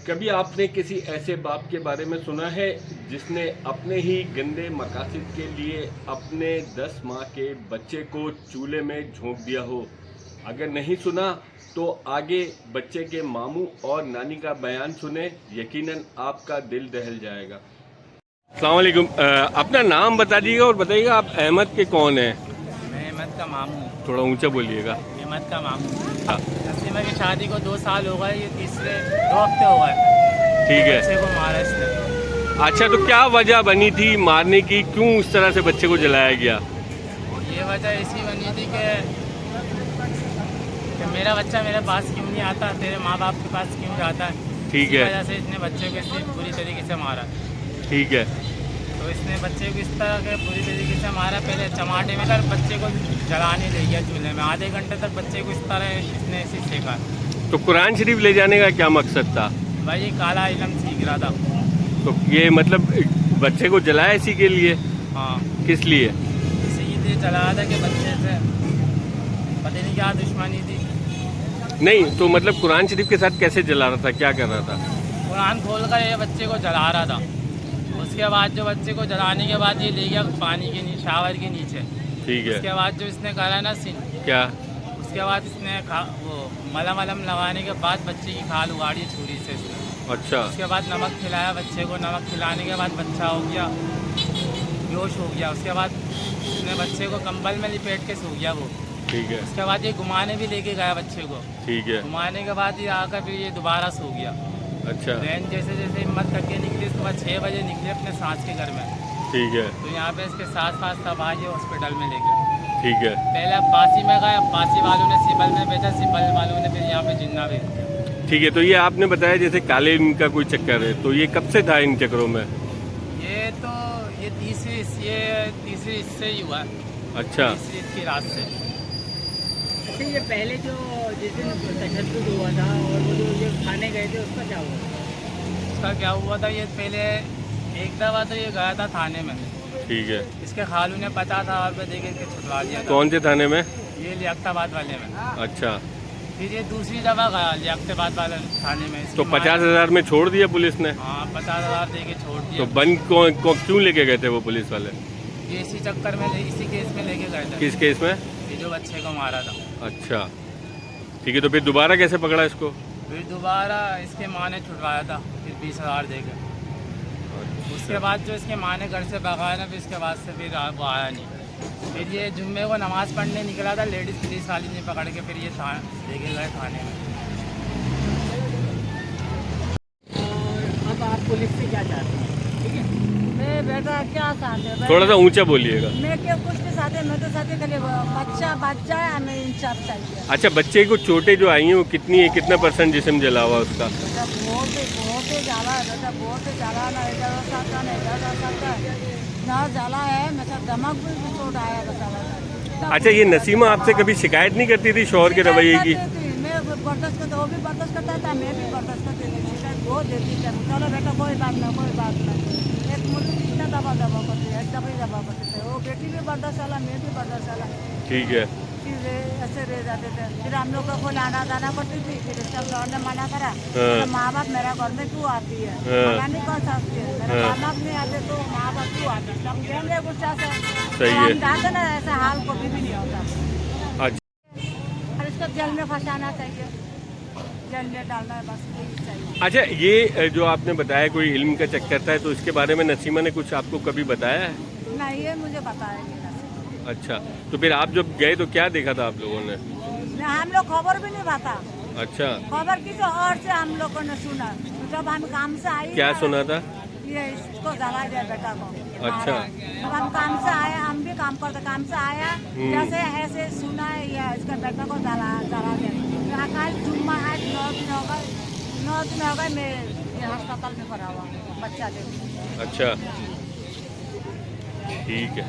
कभी आपने किसी ऐसे बाप के बारे में सुना है जिसने अपने ही गंदे मकासद के लिए अपने 10 माह के बच्चे को चूल्हे में झोंक दिया हो? अगर नहीं सुना तो आगे बच्चे के मामू और नानी का बयान सुने, यकीनन आपका दिल दहल जाएगा। अस्सलाम वालेकुम। अपना नाम बता दीजिएगा और बताइएगा आप अहमद के कौन हैं? मैं अहमद का मामू हूँ। थोड़ा ऊंचा बोलिएगा। अहमद का मामू। हाँ। नसीमा की शादी को 2 साल हो गए, ये तीसरे 2 हफ्ते हो गए। ठीक है। बच्चे को मारा इसने। अच्छा, तो क्या वजह बनी थी मारने की? क्यों उस तरह से बच्चे को जलाया गया? ये वजह ऐसी बनी थी कि मेरा बच्चा मेरे पास क्यों नहीं आता, तेरे माँ बाप के पास क्यों जाता है। ठीक इसी है। वजह से इसने बच्चे को इतनी बुरी तरीके से मारा। ठीक है। तो इसने बच्चे को इस तरह के बुरी तरीके से मारा, पहले चमाटे में कर बच्चे को जलाने ले गया चूल्हे में। आधे घंटे तक बच्चे को इस तरह इसने ऐसे सेका। तो कुरान शरीफ ले जाने का क्या मकसद था? भाई ये काला इलम सीख रहा था। तो ये मतलब बच्चे को जलाया इसी के लिए? हाँ, किस लिए? इसीलिए चला था कि बच्चे से पता नहीं क्या दुश्मनी थी। नहीं तो मतलब कुरान शरीफ के साथ कैसे जला रहा था, क्या कर रहा था? कुरान खोल कर ये बच्चे को जला रहा था। उसके बाद जो बच्चे को जलाने के बाद ये ले गया पानी के नीचे, शावर के नीचे। ठीक है। उसके बाद जो इसने करा ना सीन, क्या? उसके बाद इसने वो मलम लगाने के बाद बच्चे की खाल उगाड़ी छुरी से इसने। अच्छा। उसके बाद नमक खिलाया बच्चे को। नमक खिलाने के बाद बच्चा हो गया, बेहोश हो गया। उसके बाद उसने बच्चे को कंबल में लिपेट के सो गया वो। ठीक है। उसके बाद ये घुमाने भी लेके गया बच्चे को। ठीक है। घुमाने के बाद ये आकर फिर ये दोबारा सो गया। अच्छा। ट्रेन जैसे जैसे हिम्मत करके निकली, सुबह 6 बजे निकले अपने सांस के घर में। ठीक है। तो यहाँ पे इसके साथ साथ सब आज हॉस्पिटल में ले गए। ठीक है। पहले पासी में गए, पासी वालों ने सिपल में भेजा, सिपल वालों ने फिर यहाँ पे जिन्ना भेज दिया। ठीक है। तो ये आपने बताया जैसे काले इनका कोई चक्कर है, तो ये कब से था इन चक्करों में? ये तो ये तीसरी इससे ही हुआ। अच्छा। तीसरी इसकी रात से। अच्छा, ये पहले जो जिस दिन तशद्दुद हुआ था और वो जो खाने गए थे उसका क्या हुआ? उसका क्या हुआ था, ये पहले एक दफ़ा तो ये गया था थाने में। ठीक है। इसके खालू ने 50,000 रुपये दे के छुटवा दिया था। कौन से थाने में? ये लियाकताबाद वाले में। अच्छा। फिर ये दूसरी दफ़ा गया लियाकताबाद वाले थाने में। तो 50,000 में छोड़ दिया पुलिस ने? हाँ, 50,000 दे के छोड़ दिया। तो बंद क्यों लेके गए थे वो पुलिस वाले? ये इसी चक्कर में इसी केस में लेके गए थे। किस केस में? ये जो बच्चे को मारा था। अच्छा। ठीक है। तो फिर दोबारा कैसे पकड़ा इसको? फिर दोबारा इसके माँ ने छुटवाया था, फिर 20,000 दे के। उसके बाद जो इसके माँ ने घर से भगाया ना, फिर इसके बाद से फिर वो आया नहीं। फिर ये जुम्मे को नमाज़ पढ़ने निकला था, लेडीज़ पुलिस वाली ने पकड़ के फिर ये लेके गए थाने में। और अब आप पुलिस से क्या चाहते हैं? ठीक है, मैं बेटा क्या चाहते हैं? थोड़ा सा ऊंचा बोलिएगा। मैं क्या कुछ के साथ मैं तो साथ खाली बच्चा बच जाए, हमें इंसाफ चाहिए। अच्छा, बच्चे को चोटें जो आई हैं वो कितनी है, कितना % जिस्म जला हुआ उसका? बेटा बहुत ही जाला है, बेटा बहुत ही जाला ना, इधर सकता ना इधर सकता ना जाला है। मेरा दमक भी चोट आया बेटा। अच्छा, ये नसीमा आपसे कभी शिकायत नहीं करती थी शौहर के रवैये की? मैं बर्दाश्त करता, वो भी बर्दाश्त करता था, मैं भी बर्दाश्त करती थी। शिकायत बहुत देती थी, चलो बेटा कोई बात ना, कोई बात ना। एक मुझे कितना दबा करती है, एक दबा करते थे। वो बेटी भी बर्दाश्त वाला, मैं भी बर्दाश्त वाला। ठीक है। फिर ऐसे रह जाते थे। फिर हम लोग को लाना जाना पड़ती थी। फिर इसका लॉर्ड ने मना करा, तो माँ बाप मेरा घर में क्यों आती है? मना नहीं कर सकती है। मेरे माँ बाप नहीं आते तो माँ बाप क्यों आते? हम देंगे गुस्सा से। सही तो है। हम जाते ना, ऐसा हाल कभी भी नहीं होता। अच्छा। और इसको जेल में फंसाना चाहिए, जेल में डालना है, बस यही चाहिए। अच्छा, ये जो आपने बताया कोई इल्म का चक्कर था, तो इसके बारे में नसीमा ने कुछ आपको कभी बताया है? नहीं, ये मुझे बताया नहीं। अच्छा। तो फिर आप जब गए तो क्या देखा था आप लोगों ने? हम लोग खबर भी नहीं पाता। अच्छा। खबर किसी और से हम लोगों ने सुना। तो जब हम काम से आए, क्या सुना था? ये इसको जला दिया बेटा को। अच्छा। जब हम काम से आए, हम भी काम करते, काम से आया जैसे ऐसे सुना है ये इसका बेटा को जला दिया। कल जुम्मा आज 9 दिन हो गए मैं ये अस्पताल में पड़ा हुआ बच्चा देखो। अच्छा। ठीक है।